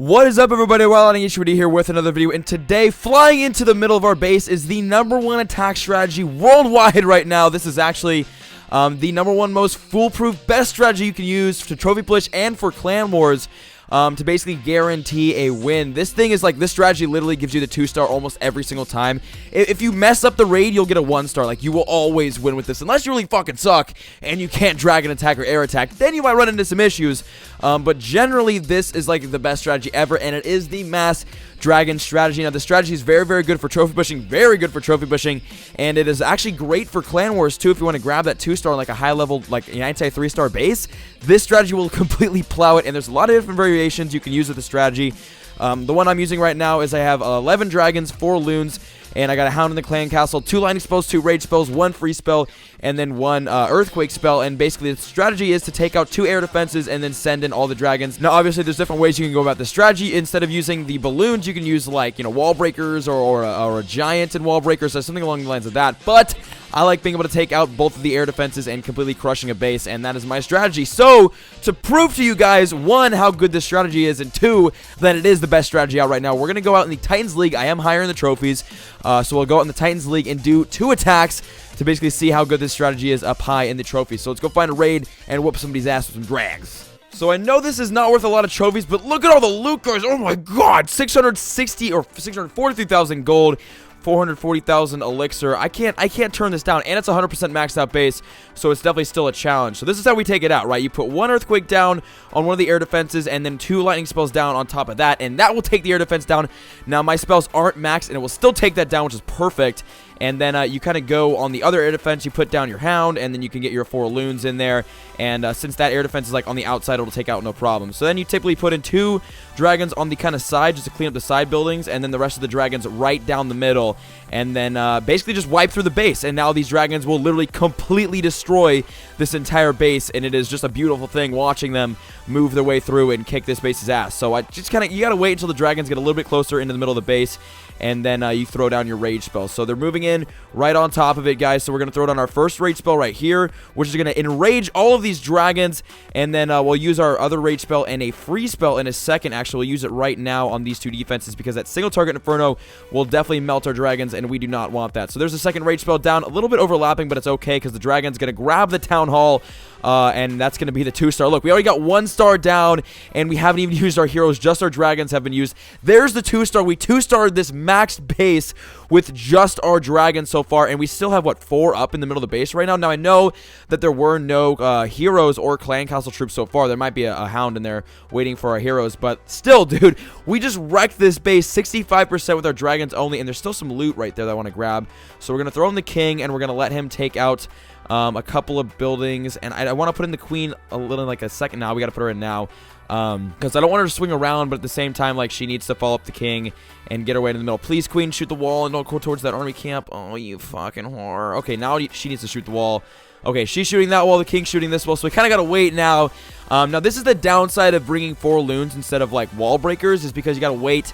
What is up, everybody? WildLandingHD here with another video, and today, flying into the middle of our base is the #1 attack strategy worldwide right now. This is actually the #1 most foolproof, best strategy you can use to trophy push and for clan wars. To basically guarantee a win. This thing is like, this strategy literally gives you the 2-star almost every single time. If you mess up the raid, you'll get a 1-star. Like, you will always win with this, unless you really fucking suck and you can't dragon attack or air attack. Then you might run into some issues. But generally, this is like the best strategy ever, and it is the mass dragon strategy. Now, the strategy is very, very good for trophy pushing, and it is actually great for clan wars too. If you want to grab that 2-star, like a high level, like an anti-3-star base, this strategy will completely plow it. And there's a lot of different variations you can use with the strategy. The one I'm using right now is I have 11 dragons, 4 loons, and I got a Hound in the Clan Castle, 2 lightning spells, 2 rage spells, 1 free spell, and then 1 earthquake spell. And basically the strategy is to take out 2 air defenses and then send in all the dragons. Now obviously there's different ways you can go about the strategy. Instead of using the balloons, you can use, like, you know, wall breakers or a giant in wall breakers, or something along the lines of that. But I like being able to take out both of the air defenses and completely crushing a base, and that is my strategy. So, to prove to you guys, 1, how good this strategy is, and 2, that it is the best strategy out right now, we're going to go out in the Titans League. I am higher in the trophies, so we'll go out in the Titans League and do 2 attacks to basically see how good this strategy is up high in the trophies. So let's go find a raid and whoop somebody's ass with some drags. So I know this is not worth a lot of trophies, but look at all the loot, guys. Oh my god, 660 or 643,000 gold. 440,000 elixir. I can't turn this down, and it's 100% maxed out base, so it's definitely still a challenge. So this is how we take it out, right? You put 1 earthquake down on one of the air defenses, and then 2 lightning spells down on top of that, and that will take the air defense down. Now my spells aren't maxed, and it will still take that down, which is perfect. And then you kind of go on the other air defense, you put down your Hound, and then you can get your 4 loons in there. And since that air defense is like on the outside, it'll take out no problem. So then you typically put in 2 dragons on the kind of side just to clean up the side buildings, and then the rest of the dragons right down the middle. And then basically just wipe through the base. And now these dragons will literally completely destroy this entire base, and it is just a beautiful thing watching them move their way through and kick this base's ass. So I just kind of, you got to wait until the dragons get a little bit closer into the middle of the base, and then you throw down your rage spell. So they're moving in right on top of it, guys. So we're going to throw down our first rage spell right here, which is going to enrage all of these dragons. And then we'll use our other rage spell and a free spell in a second. Actually, we'll use it right now on these 2 defenses, because that single target Inferno will definitely melt our dragons, and we do not want that. So there's a second rage spell down, a little bit overlapping, but it's okay, because the dragon's going to grab the town hall. And that's going to be the 2-star. Look, we already got 1 star down, and we haven't even used our heroes. Just our dragons have been used. There's the 2-star. We 2-starred this maxed base with just our dragons so far, and we still have, what, 4 up in the middle of the base right now? Now, I know that there were no heroes or clan castle troops so far. There might be a Hound in there waiting for our heroes, but still, dude, we just wrecked this base 65% with our dragons only, and there's still some loot right there that I want to grab. So we're going to throw in the king, and we're going to let him take out a couple of buildings, and I want to put in the queen a little, like a second now. We got to put her in now, because I don't want her to swing around, but at the same time, like, she needs to follow up the king and get her way in the middle. Please, queen, shoot the wall and don't go towards that army camp. Oh, you fucking whore. Okay, now she needs to shoot the wall. Okay, she's shooting that wall, the king's shooting this wall, so we kind of got to wait now. Now, this is the downside of bringing 4 loons instead of, like, wall breakers, is because you got to wait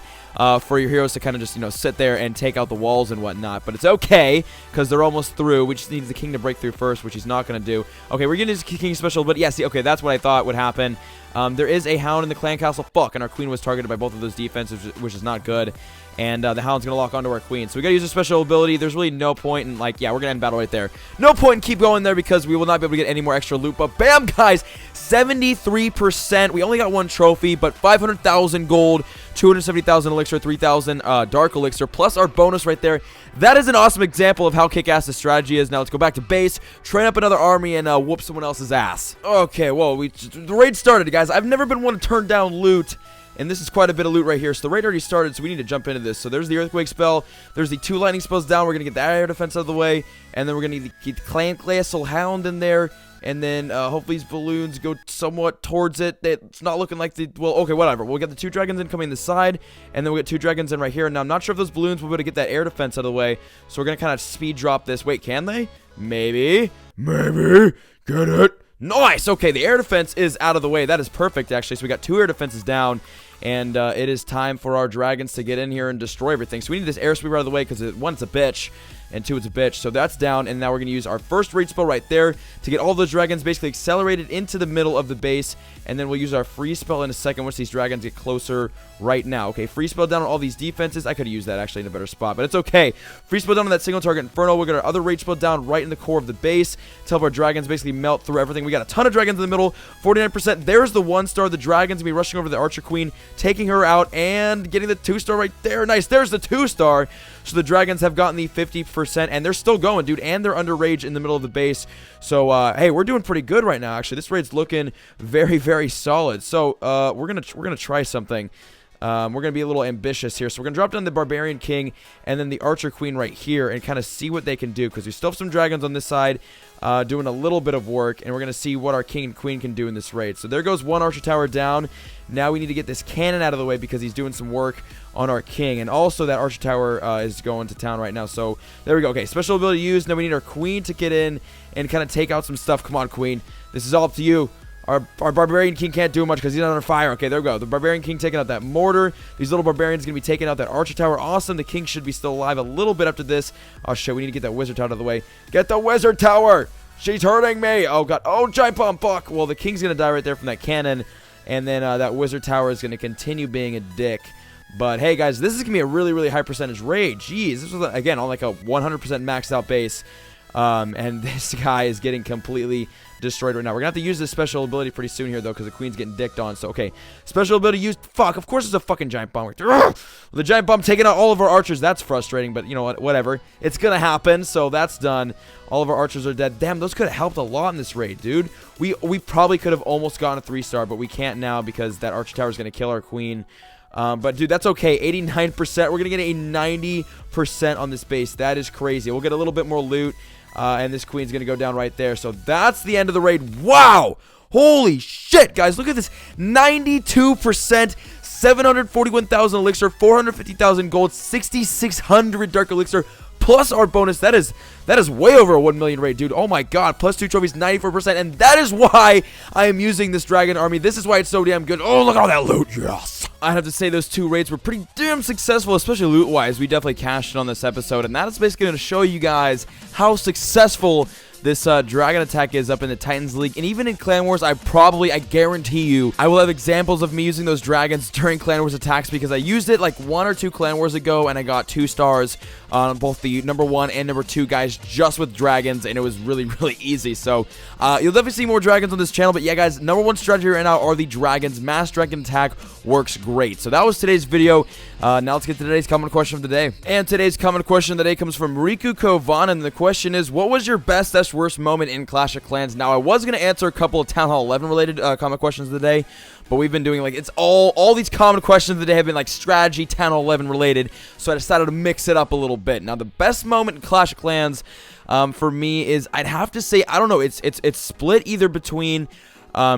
for your heroes to kind of just, you know, sit there and take out the walls and whatnot. But it's okay, because they're almost through. We just need the king to break through first, which he's not going to do. Okay, we're getting his king special, but yeah, see, okay, that's what I thought would happen. There is a Hound in the clan castle. Fuck, and our queen was targeted by both of those defenses, which is not good. And the Hound's going to lock onto our queen. So we got to use a special ability. There's really no point in, like, yeah, we're going to end battle right there. No point in keep going there, because we will not be able to get any more extra loot. But bam, guys, 73%. We only got 1 trophy, but 500,000 gold, 270,000 elixir, 3,000 dark elixir, plus our bonus right there. That is an awesome example of how kick-ass this strategy is. Now let's go back to base, train up another army, and whoop someone else's ass. Okay, whoa, the raid started, guys. I've never been one to turn down loot, and this is quite a bit of loot right here. So the raid already started, so we need to jump into this. So there's the earthquake spell. There's the 2 lightning spells down. We're going to get that air defense out of the way, and then we're going to get the clan castle Hound in there. And then hopefully these balloons go somewhat towards it. It's not looking like the... Well, okay, whatever. We'll get the 2 dragons in coming this side. And then we'll get 2 dragons in right here. Now, I'm not sure if those balloons will be able to get that air defense out of the way. So we're going to kind of speed drop this. Wait, can they? Maybe. Maybe. Get it? Nice. Okay, the air defense is out of the way. That is perfect, actually. So we got 2 air defenses down. and it is time for our dragons to get in here and destroy everything. So we need this airspeed out of the way because one, it's a bitch, and two, it's a bitch. So that's down, and now we're going to use our first rage spell right there to get all those dragons basically accelerated into the middle of the base, and then we'll use our freeze spell in a second once these dragons get closer right now. Okay, freeze spell down on all these defenses. I could have used that actually in a better spot, but it's okay. Freeze spell down on that single target Inferno. We'll get our other rage spell down right in the core of the base to help our dragons basically melt through everything. We got a ton of dragons in the middle, 49%. There's the 1-star. The dragons will be rushing over the Archer Queen, taking her out, and getting the 2-star right there. Nice. There's the 2-star. So the dragons have gotten the 50%, and they're still going, dude, and they're under rage in the middle of the base. So, hey, we're doing pretty good right now, actually. This raid's looking very, very solid. So, we're gonna try something. We're going to be a little ambitious here. So we're going to drop down the Barbarian King and then the Archer Queen right here and kind of see what they can do, because we still have some dragons on this side doing a little bit of work, and we're going to see what our King and Queen can do in this raid. So there goes one Archer Tower down. Now we need to get this cannon out of the way because he's doing some work on our King, and also that Archer Tower is going to town right now. So there we go. Okay, special ability used. Now we need our Queen to get in and kind of take out some stuff. Come on, Queen. This is all up to you. Our Barbarian King can't do much because he's not under fire. Okay, there we go. The Barbarian King taking out that mortar. These little Barbarians going to be taking out that Archer Tower. Awesome. The King should be still alive a little bit after this. Oh, shit. We need to get that Wizard Tower out of the way. Get the Wizard Tower. She's hurting me. Oh, God. Oh, Giant Bomb. Fuck. Well, the King's going to die right there from that cannon. And then that Wizard Tower is going to continue being a dick. But, hey, guys, this is going to be a really, really high percentage raid. Jeez. This was, again, on like a 100% maxed out base. And this guy is getting completely destroyed right now. We're gonna have to use this special ability pretty soon here, though, because the Queen's getting dicked on. So, okay, special ability used. Fuck, of course it's a fucking Giant Bomb. The Giant Bomb taking out all of our archers. That's frustrating, but you know what? Whatever. It's gonna happen, so that's done. All of our archers are dead. Damn, those could have helped a lot in this raid, dude. We probably could have almost gotten a 3-star, but we can't now because that Archer Tower is gonna kill our Queen. But dude, that's okay. 89%. We're gonna get a 90% on this base. That is crazy. We'll get a little bit more loot. And this Queen's going to go down right there. So that's the end of the raid. Wow. Holy shit, guys. Look at this. 92%, 741,000 elixir, 450,000 gold, 6,600 dark elixir, plus our bonus. That is way over a 1 million raid, dude. Oh my god. Plus 2 trophies, 94%. And that is why I am using this dragon army. This is why it's so damn good. Oh, look at all that loot. Yes. I have to say those 2 raids were pretty damn successful, especially loot-wise. We definitely cashed it on this episode, and that is basically going to show you guys how successful this dragon attack is up in the Titans League. And even in Clan Wars, I guarantee you, I will have examples of me using those dragons during Clan Wars attacks, because I used it like 1 or 2 Clan Wars ago, and I got 2 stars on both the number 1 and number 2 guys just with dragons, and it was really, really easy. So you'll definitely see more dragons on this channel. But yeah, guys, number 1 strategy right now are the dragons. Mass dragon attack works great. So that was today's video. Now let's get to today's comment question of the day. And today's comment question of the day comes from Riku Kovan, and the question is, what was your best / worst moment in Clash of Clans? Now, I was going to answer a couple of Town Hall 11 related comment questions of the day, but we've been doing like, it's all these comment questions of the day have been like strategy Town Hall 11 related, so I decided to mix it up a little bit. Now, the best moment in Clash of Clans for me is, I'd have to say, I don't know, it's split either between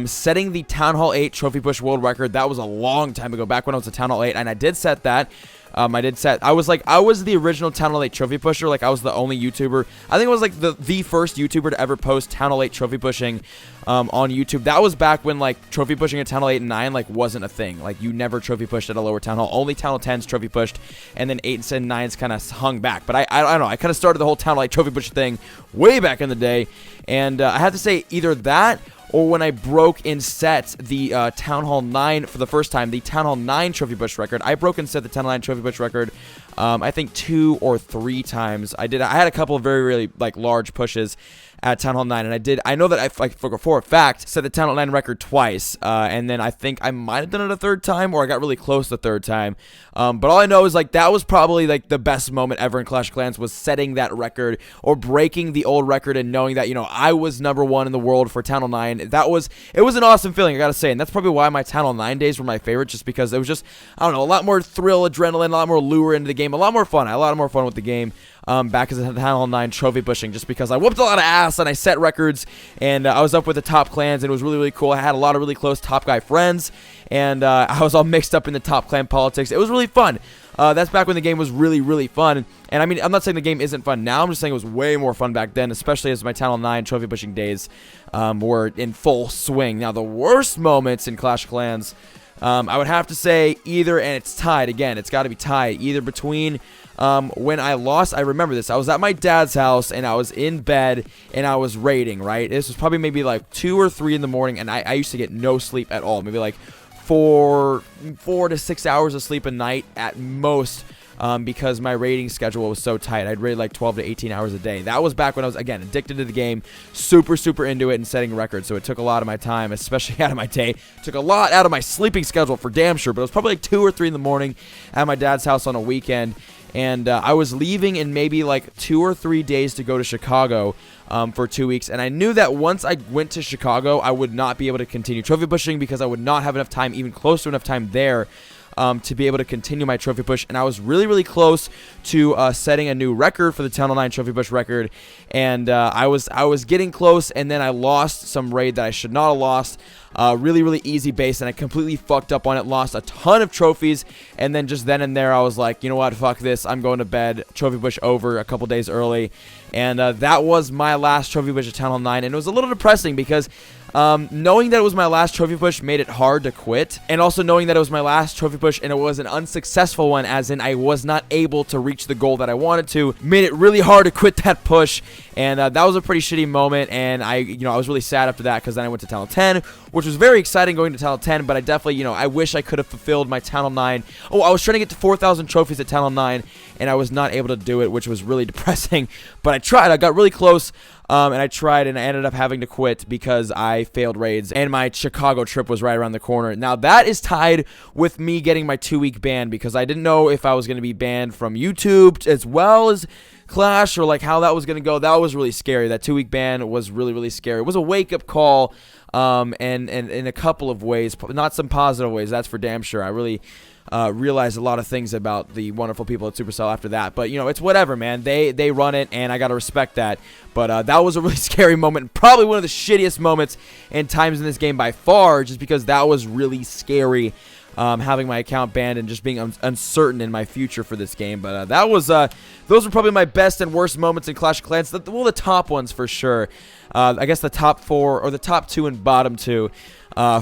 setting the Town Hall 8 trophy push world record. That was a long time ago, back when I was at Town Hall 8, and I did set that. I was the original Town Hall 8 trophy pusher. Like, I was the only YouTuber. I think I was like the first YouTuber to ever post Town Hall 8 trophy pushing on YouTube. That was back when like trophy pushing at Town Hall 8 and 9 like wasn't a thing. Like, you never trophy pushed at a lower Town Hall. Only Town Hall 10s trophy pushed, and then 8s and 9s kind of hung back. But I don't know. I kind of started the whole Town Hall 8 trophy push thing way back in the day, and I have to say either that, or when I broke and set the Town Hall 9 for the first time, the Town Hall 9 trophy push record. I broke and set the Town Hall 9 trophy push record, I think 2 or 3 times. I had a couple of very, really like large pushes at Town Hall 9, and I know that I, like, for a fact, set the Town Hall 9 record twice, and then I think I might have done it a 3rd time, or I got really close the 3rd time, but all I know is, like, that was probably, like, the best moment ever in Clash of Clans, was setting that record, or breaking the old record, and knowing that, you know, I was number 1 in the world for Town Hall 9. It was an awesome feeling, I gotta say, and that's probably why my Town Hall 9 days were my favorite, just because it was just, I don't know, a lot more thrill, adrenaline, a lot more lure into the game, a lot more fun. I had a lot more fun with the game. Back as a Town Hall 9 trophy pushing, just because I whooped a lot of ass and I set records, and I was up with the top clans, and it was really, really cool. I had a lot of really close top guy friends, and I was all mixed up in the top clan politics. It was really fun. That's back when the game was really, really fun. And I mean, I'm not saying the game isn't fun now. I'm just saying it was way more fun back then, especially as my Town Hall 9 trophy pushing days were in full swing. Now, the worst moments in Clash of Clans, I would have to say either, and it's tied again. It's got to be tied either between when I lost. I remember this. I was at my dad's house and I was in bed and I was raiding. Right, this was probably maybe like 2 or 3 in the morning, and I used to get no sleep at all. Maybe like 4 to 6 hours of sleep a night at most. Because my raiding schedule was so tight. I'd raid like 12 to 18 hours a day. That was back when I was, again, addicted to the game, super into it and setting records. So it took a lot of my time, especially out of my day. It took a lot out of my sleeping schedule for damn sure. But it was probably like 2 or 3 in the morning at my dad's house on a weekend. And I was leaving in maybe like 2 or 3 days to go to Chicago for 2 weeks. And I knew that once I went to Chicago, I would not be able to continue trophy pushing because I would not have enough time, even close to enough time there, to be able to continue my trophy push. And I was really close to setting a new record for the Tunnel 9 trophy push record, and I was getting close, and then I lost some raid that I should not have lost. Really easy base, and I completely fucked up on it, lost a ton of trophies, and then just then and there I was like, you know what, fuck this, I'm going to bed. Trophy push over a couple days early, and that was my last trophy push at Tunnel 9, and it was a little depressing because knowing that it was my last trophy push made it hard to quit, and also knowing that it was my last trophy push and it was an unsuccessful one, as in I was not able to reach the goal that I wanted to, made it really hard to quit that push. And that was a pretty shitty moment, and I was really sad after that, because then I went to Tunnel 10, which was very exciting going to Tunnel 10, but I definitely, I wish I could have fulfilled my Tunnel 9. Oh, I was trying to get to 4,000 trophies at Tunnel 9, and I was not able to do it, which was really depressing, but I tried. I got really close, and I tried, and I ended up having to quit because I failed raids, and my Chicago trip was right around the corner. Now, that is tied with me getting my 2-week ban, because I didn't know if I was going to be banned from YouTube as well as Clash, or like how that was going to go. That was really scary. That 2-week ban was really scary. It was a wake-up call, and in a couple of ways, not some positive ways, that's for damn sure. I really realized a lot of things about the wonderful people at Supercell after that, but it's whatever, man. They run it, and I gotta respect that. But that was a really scary moment, and probably one of the shittiest moments and times in this game by far, just because that was really scary. Having my account banned and just being uncertain in my future for this game. But that was those were probably my best and worst moments in Clash of Clans. The top ones for sure. I guess the top 4 or the top 2 and bottom 2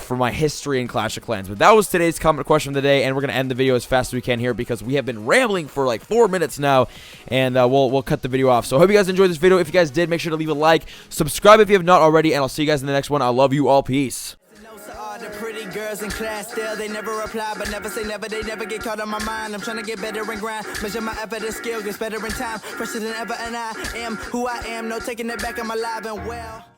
for my history in Clash of Clans. But that was today's comment question of the day, and we're gonna end the video as fast as we can here because we have been rambling for like 4 minutes now, and we'll cut the video off. So I hope you guys enjoyed this video. If you guys did, make sure to leave a like, subscribe if you have not already, and I'll see you guys in the next one. I love you all. Peace. The pretty girls in class still, they never reply, but never say never, they never get caught on my mind. I'm trying to get better and grind, measure my effort and skill, gets better in time, fresher than ever, and I am who I am, no taking it back, I'm alive and well.